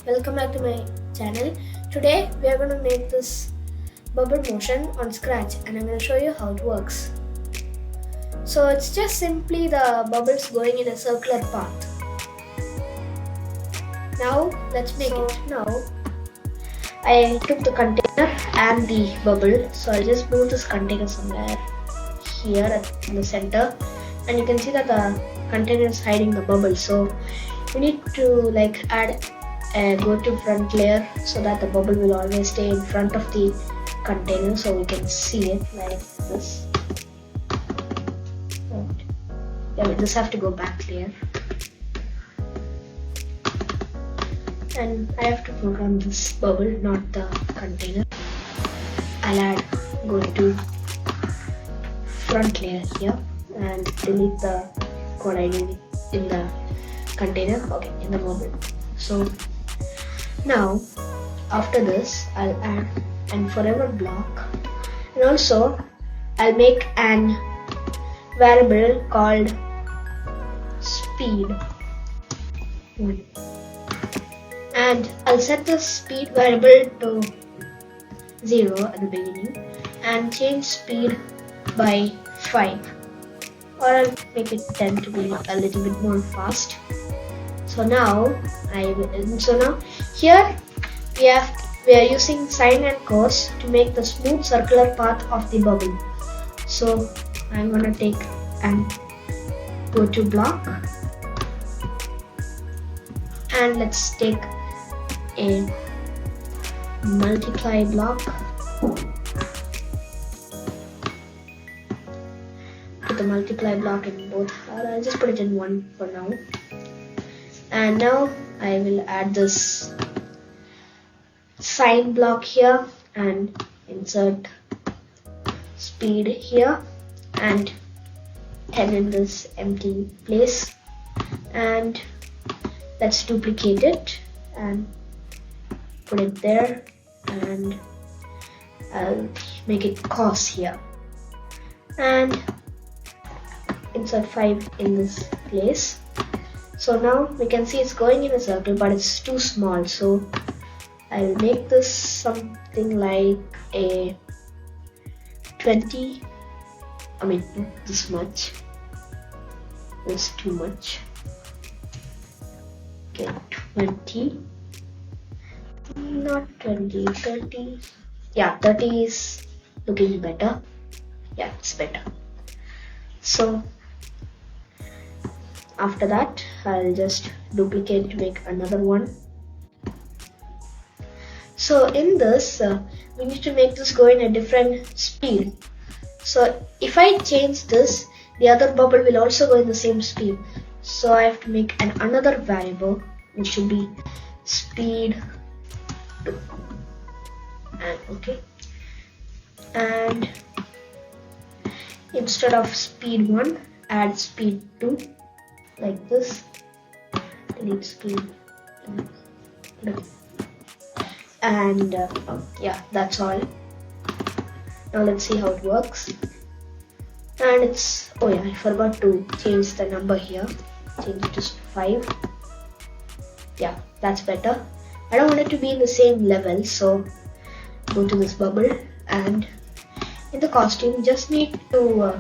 welcome back to my channel. Today we are going to make this bubble motion on Scratch and I'm going to show you how it works. So it's just simply the bubbles going in a circular path. Now let's make it. Now I took the container and the bubble, so I'll just move this container somewhere here in the center, and you can see that the container is hiding the bubble. So we need to add a go to front layer so that the bubble will always stay in front of the container, so we can see it like this. Yeah, we just have to go back layer, and I have to program this bubble, not the container. I'll add go to front layer here and delete the code ID in the container, okay, in the bubble. So now after this I'll add an forever block, and also I'll make an variable called speed, and I'll set the speed variable to 0 at the beginning and change speed by 5, or I'll make it 10 to be a little bit more fast. So now here we are using SIN and COS to make the smooth circular path of the bubble. So I'm gonna take and go to block, and let's take a multiply block. Put the multiply block in both. I'll just put it in one for now. And now I will add this sign block here and insert speed here and 10 in this empty place, and let's duplicate it and put it there, and I'll make it COS here and insert 5 in this place. So now we can see it's going in a circle, but it's too small, so I'll make this something like a 20. I mean, not this much. It's too much. Okay, 20. Not 20, 30. Yeah, 30 is looking better. Yeah, it's better. So after that, I'll just duplicate to make another one. So in this, we need to make this go in a different speed. So if I change this, the other bubble will also go in the same speed. So I have to make another variable, which should be speed 2. And okay. And instead of speed 1, add speed 2. Like this. Delete speed. And yeah, that's all. Now let's see how it works. And it's, oh yeah, I forgot to change the number here. Change it to 5. Yeah, that's better. I don't want it to be in the same level, so go to this bubble, and in the costume just need to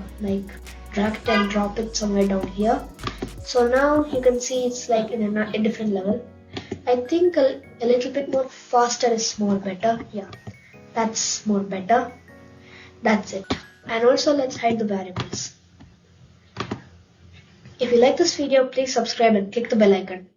drag it and drop it somewhere down here. So now you can see it's like in a different level. I think a little bit more faster is more better. Yeah, that's more better. That's it. And also let's hide the variables. If you like this video, please subscribe and click the bell icon.